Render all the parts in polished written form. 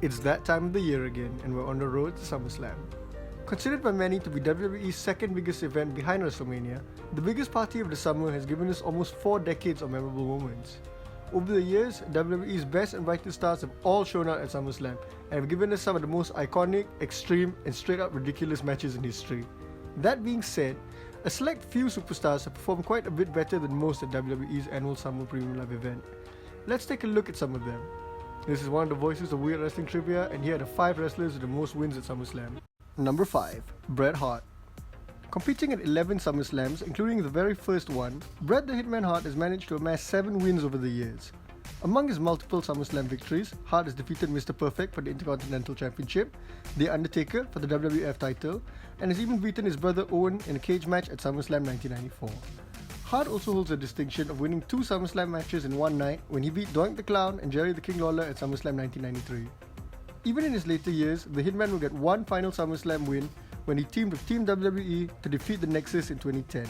It's that time of the year again, and we're on the road to SummerSlam. Considered by many to be WWE's second biggest event behind WrestleMania, the biggest party of the summer has given us almost 4 decades of memorable moments. Over the years, WWE's best and brightest stars have all shown out at SummerSlam and have given us some of the most iconic, extreme, and straight-up ridiculous matches in history. That being said, a select few superstars have performed quite a bit better than most at WWE's annual Summer Premium Live event. Let's take a look at some of them. This is one of the voices of Weird Wrestling Trivia, and here are the 5 wrestlers with the most wins at SummerSlam. Number 5. Bret Hart. Competing at 11 SummerSlams, including the very first one, Bret the Hitman Hart has managed to amass 7 wins over the years. Among his multiple SummerSlam victories, Hart has defeated Mr. Perfect for the Intercontinental Championship, The Undertaker for the WWF title, and has even beaten his brother Owen in a cage match at SummerSlam 1994. Hart also holds the distinction of winning 2 SummerSlam matches in one night when he beat Doink the Clown and Jerry the King Lawler at SummerSlam 1993. Even in his later years, the Hitman will get one final SummerSlam win when he teamed with Team WWE to defeat the Nexus in 2010.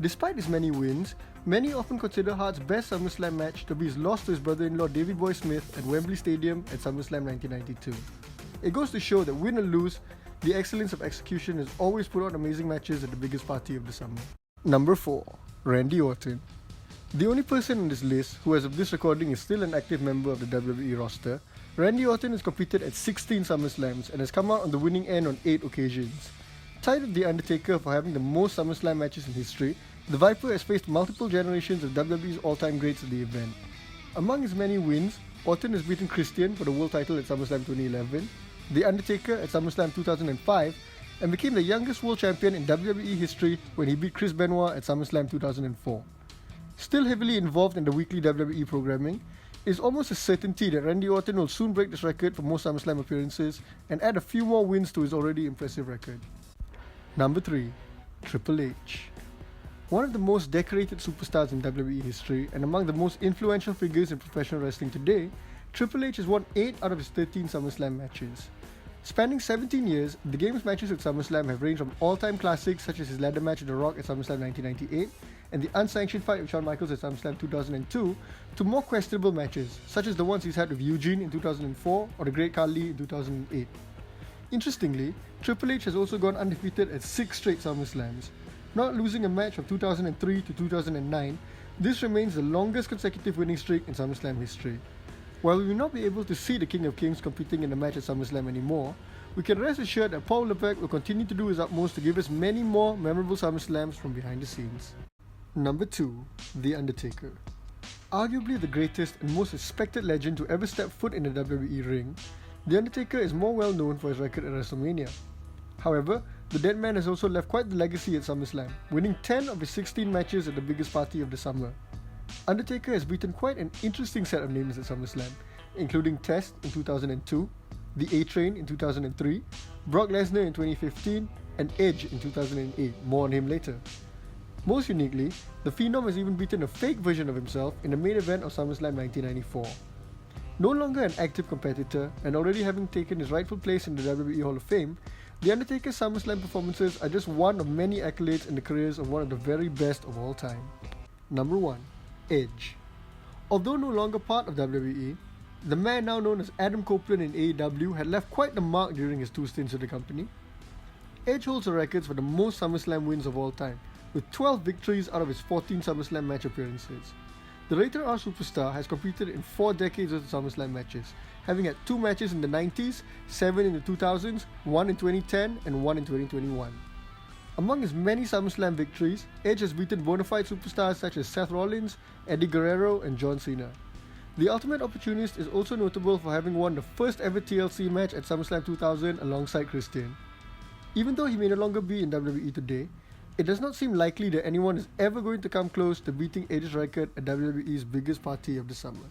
Despite his many wins, many often consider Hart's best SummerSlam match to be his loss to his brother-in-law Davey Boy Smith at Wembley Stadium at SummerSlam 1992. It goes to show that win or lose, the excellence of execution has always put on amazing matches at the biggest party of the summer. Number 4. Randy Orton. The only person on this list who as of this recording is still an active member of the WWE roster, Randy Orton has competed at 16 SummerSlams and has come out on the winning end on 8 occasions. Tied with The Undertaker for having the most SummerSlam matches in history, the Viper has faced multiple generations of WWE's all-time greats at the event. Among his many wins, Orton has beaten Christian for the world title at SummerSlam 2011, The Undertaker at SummerSlam 2005, and became the youngest world champion in WWE history when he beat Chris Benoit at SummerSlam 2004. Still heavily involved in the weekly WWE programming, it is almost a certainty that Randy Orton will soon break this record for most SummerSlam appearances and add a few more wins to his already impressive record. Number 3. Triple H. One of the most decorated superstars in WWE history and among the most influential figures in professional wrestling today, Triple H has won 8 out of his 13 SummerSlam matches. Spanning 17 years, the game's matches at SummerSlam have ranged from all-time classics such as his ladder match with The Rock at SummerSlam 1998 and the unsanctioned fight with Shawn Michaels at SummerSlam 2002 to more questionable matches such as the ones he's had with Eugene in 2004 or the Great Khali in 2008. Interestingly, Triple H has also gone undefeated at 6 straight SummerSlams. Not losing a match from 2003 to 2009, this remains the longest consecutive winning streak in SummerSlam history. While we will not be able to see the King of Kings competing in a match at SummerSlam anymore, we can rest assured that Paul Levesque will continue to do his utmost to give us many more memorable SummerSlams from behind the scenes. Number 2. The Undertaker. Arguably the greatest and most respected legend to ever step foot in the WWE ring, The Undertaker is more well known for his record at WrestleMania. However, the dead man has also left quite the legacy at SummerSlam, winning 10 of his 16 matches at the biggest party of the summer. Undertaker has beaten quite an interesting set of names at SummerSlam, including Test in 2002, The A-Train in 2003, Brock Lesnar in 2015, and Edge in 2008, more on him later. Most uniquely, the Phenom has even beaten a fake version of himself in the main event of SummerSlam 1994. No longer an active competitor, and already having taken his rightful place in the WWE Hall of Fame, The Undertaker's SummerSlam performances are just one of many accolades in the careers of one of the very best of all time. Number 1. Edge. Although no longer part of WWE, the man now known as Adam Copeland in AEW had left quite the mark during his 2 stints with the company. Edge holds the records for the most SummerSlam wins of all time, with 12 victories out of his 14 SummerSlam match appearances. The Rated R Superstar has competed in 4 decades of SummerSlam matches, having had 2 matches in the 90s, 7 in the 2000s, 1 in 2010, and 1 in 2021. Among his many SummerSlam victories, Edge has beaten bona fide superstars such as Seth Rollins, Eddie Guerrero, and John Cena. The Ultimate Opportunist is also notable for having won the first ever TLC match at SummerSlam 2000 alongside Christian. Even though he may no longer be in WWE today, it does not seem likely that anyone is ever going to come close to beating Edge's record at WWE's biggest party of the summer.